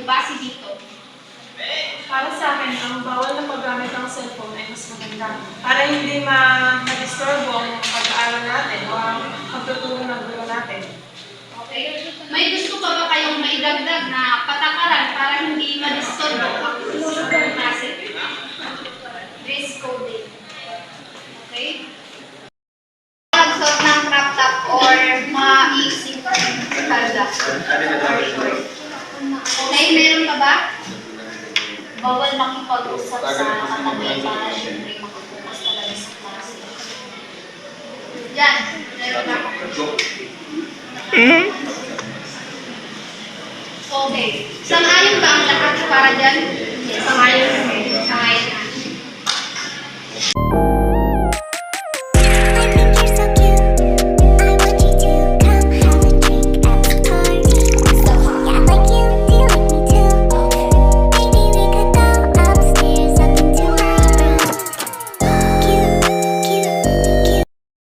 base dito? Para sa akin, ang bawal na paggamit ng cellphone ay mas maganda para hindi ma-disturbo ang pag-aaral natin o ang pagtutulong ng guro natin. Okay? May gusto pa ba kayong maidagdag na patakaran para hindi ma-disturbo ang klase? Dress coding. Okay? Magsuot ng crop top or maiisip kalda or short. Okay, meron ka ba? Bawal makipag-usap sa katabi para syempre makapukas talaga sa klase. Yan, meron ka? Okay. Sang-ayon ba ang lahat para dyan? Yes. Sang-ayon. Sang-ayon na.